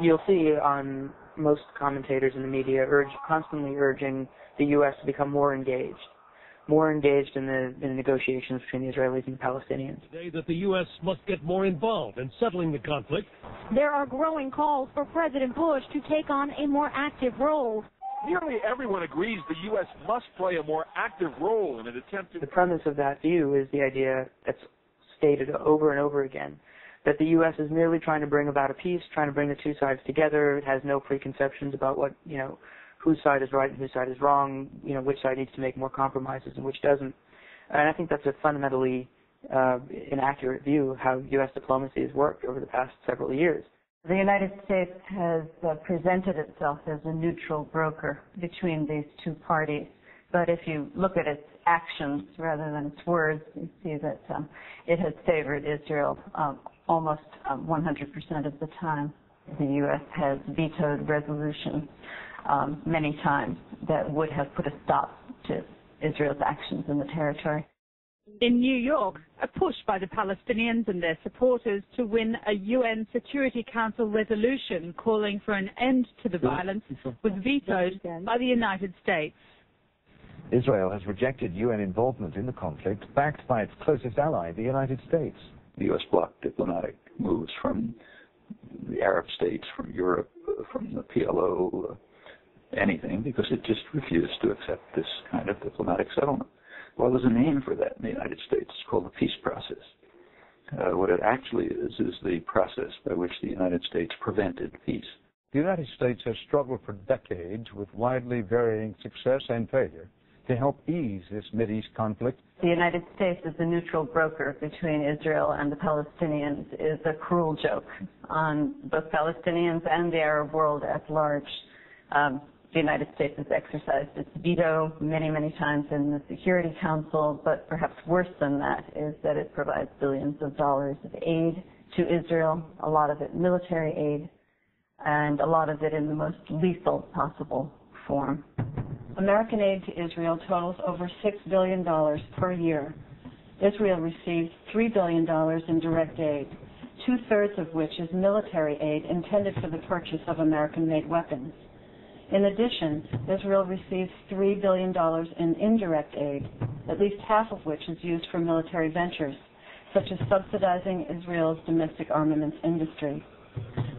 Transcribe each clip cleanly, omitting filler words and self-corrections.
you'll see on most commentators in the media constantly urging the U.S. to become more engaged in the negotiations between the Israelis and the Palestinians. Today that the U.S. must get more involved in settling the conflict. There are growing calls for President Bush to take on a more active role. Nearly everyone agrees the U.S. must play a more active role in an attempt to... The premise of that view is the idea that's stated over and over again, that the U.S. is merely trying to bring about a peace, trying to bring the two sides together. It has no preconceptions about what, whose side is right and whose side is wrong, which side needs to make more compromises and which doesn't. And I think that's a fundamentally inaccurate view of how U.S. diplomacy has worked over the past several years. The United States has presented itself as a neutral broker between these two parties. But if you look at its actions rather than its words, you see that it has favored Israel almost 100% of the time. The U.S. has vetoed resolutions many times that would have put a stop to Israel's actions in the territory. In New York, a push by the Palestinians and their supporters to win a UN Security Council resolution calling for an end to the violence was vetoed by the United States. Israel has rejected UN involvement in the conflict, backed by its closest ally, the United States. The U.S. blocked diplomatic moves from the Arab states, from Europe, from the PLO, anything, because it just refused to accept this kind of diplomatic settlement. Well, there's a name for that in the United States. It's called the peace process. What it actually is the process by which the United States prevented peace. The United States has struggled for decades with widely varying success and failure to help ease this Mideast conflict. The United States as a neutral broker between Israel and the Palestinians is a cruel joke on both Palestinians and the Arab world at large. The United States has exercised its veto many, many times in the Security Council, but perhaps worse than that is that it provides billions of dollars of aid to Israel, a lot of it military aid, and a lot of it in the most lethal possible form. American aid to Israel totals over $6 billion per year. Israel receives $3 billion in direct aid, two-thirds of which is military aid intended for the purchase of American-made weapons. In addition, Israel receives $3 billion in indirect aid, at least half of which is used for military ventures, such as subsidizing Israel's domestic armaments industry.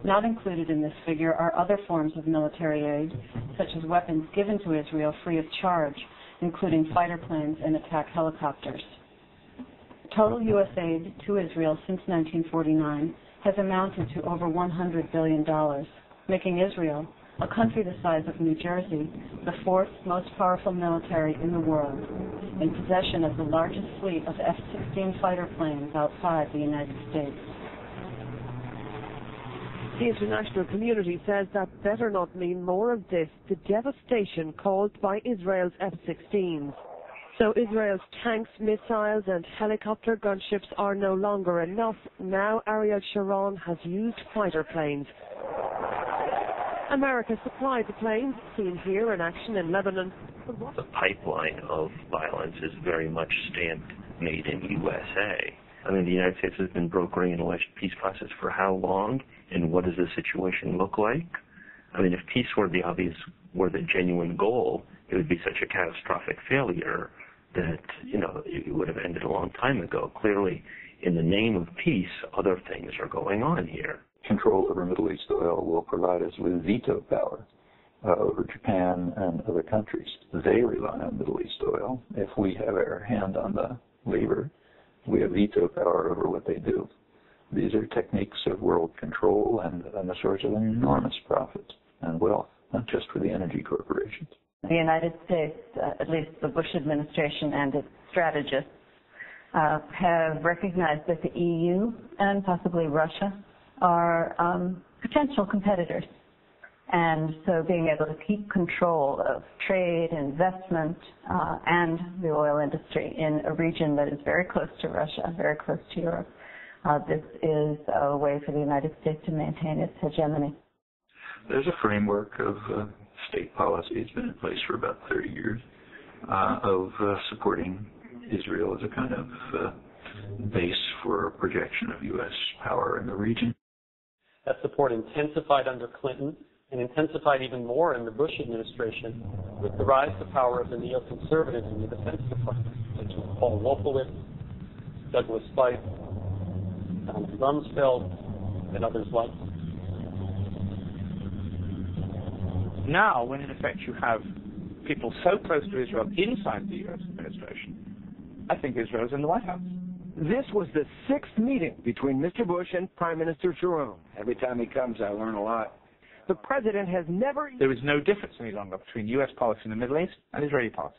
Not included in this figure are other forms of military aid, such as weapons given to Israel free of charge, including fighter planes and attack helicopters. Total U.S. aid to Israel since 1949 has amounted to over $100 billion, making Israel, a country the size of New Jersey, the fourth most powerful military in the world, in possession of the largest fleet of F-16 fighter planes outside the United States. The international community says that better not mean more of this, the devastation caused by Israel's F-16s. So Israel's tanks, missiles and helicopter gunships are no longer enough. Now Ariel Sharon has used fighter planes. America supplied the planes, seen here in action in Lebanon. The pipeline of violence is very much stamped made in USA. I mean, the United States has been brokering an alleged peace process for how long, and what does the situation look like? I mean, if peace were the genuine goal, it would be such a catastrophic failure that, it would have ended a long time ago. Clearly, in the name of peace, other things are going on here. Control over Middle East oil will provide us with veto power over Japan and other countries. They rely on Middle East oil. If we have our hand on the lever, we have veto power over what they do. These are techniques of world control and the source of enormous profits and wealth, not just for the energy corporations. The United States, at least the Bush administration and its strategists, have recognized that the EU and possibly Russia are potential competitors. And so being able to keep control of trade, investment, and the oil industry in a region that is very close to Russia, very close to Europe, this is a way for the United States to maintain its hegemony. There's a framework of state policy. It's been in place for about 30 years of supporting Israel as a kind of base for projection of U.S. power in the region. That support intensified under Clinton and intensified even more in the Bush administration with the rise to power of the neoconservatives in the Defense Department, such as Paul Wolfowitz, Douglas Feith, Donald Rumsfeld, and others like them. Now, when in effect you have people so close to Israel inside the U.S. administration, I think Israel is in the White House. This was the 6th meeting between Mr. Bush and Prime Minister Sharon. Every time he comes, I learn a lot. The president has never... There is no difference any longer between U.S. policy in the Middle East and Israeli policy.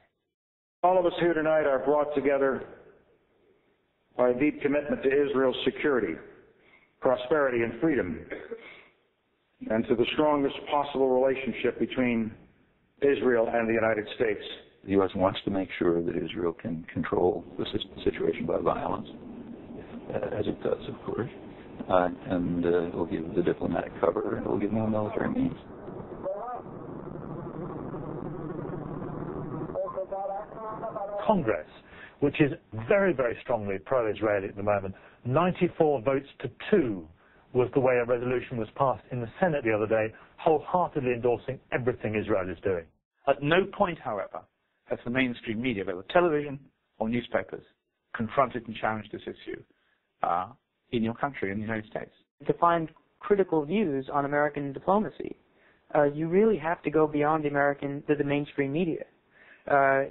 All of us here tonight are brought together by a deep commitment to Israel's security, prosperity, and freedom, and to the strongest possible relationship between Israel and the United States. The U.S. wants to make sure that Israel can control the situation by violence, as it does, of course, and it will give the diplomatic cover, and it will give more military means. Congress, which is very, very strongly pro-Israeli at the moment, 94 votes to 2 was the way a resolution was passed in the Senate the other day, wholeheartedly endorsing everything Israel is doing. At no point, however, has the mainstream media, whether television or newspapers, confronted and challenged this issue in your country, in the United States. To find critical views on American diplomacy, you really have to go beyond the mainstream media.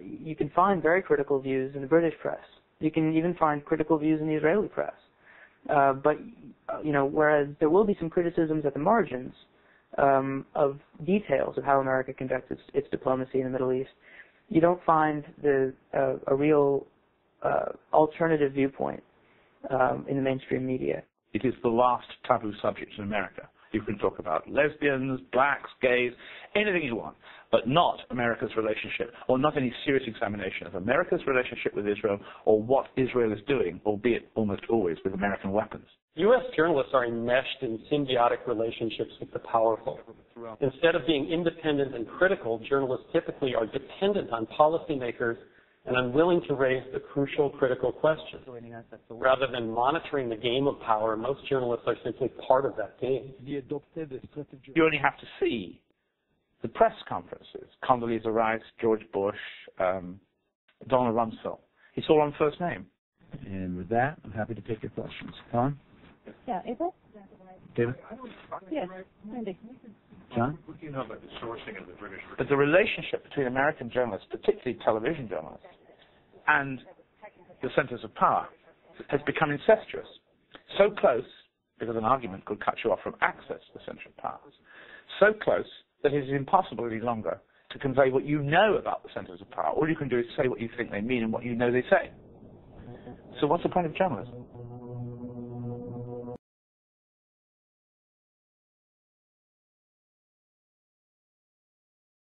You can find very critical views in the British press. You can even find critical views in the Israeli press. But whereas there will be some criticisms at the margins of details of how America conducts its diplomacy in the Middle East, you don't find a real alternative viewpoint in the mainstream media. It is the last taboo subject in America. You can talk about lesbians, blacks, gays, anything you want, but not America's relationship, or not any serious examination of America's relationship with Israel, or what Israel is doing, albeit almost always with American weapons. U.S. journalists are enmeshed in symbiotic relationships with the powerful. Instead of being independent and critical, journalists typically are dependent on policymakers and unwilling to raise the crucial critical questions. Rather than monitoring the game of power, most journalists are simply part of that game. You only have to see the press conferences, Condoleezza Rice, George Bush, Donald Rumsfeld. It's all on first name. And with that, I'm happy to take your questions. Helen? Yeah, April? David? Yes, Randy. John? What do you know about the sourcing of the British? But the relationship between American journalists, particularly television journalists, and the centers of power has become incestuous. So close, because an argument could cut you off from access to the center of power. So close that it is impossible any longer to convey what you know about the centers of power. All you can do is say what you think they mean and what you know they say. So what's the point of journalism?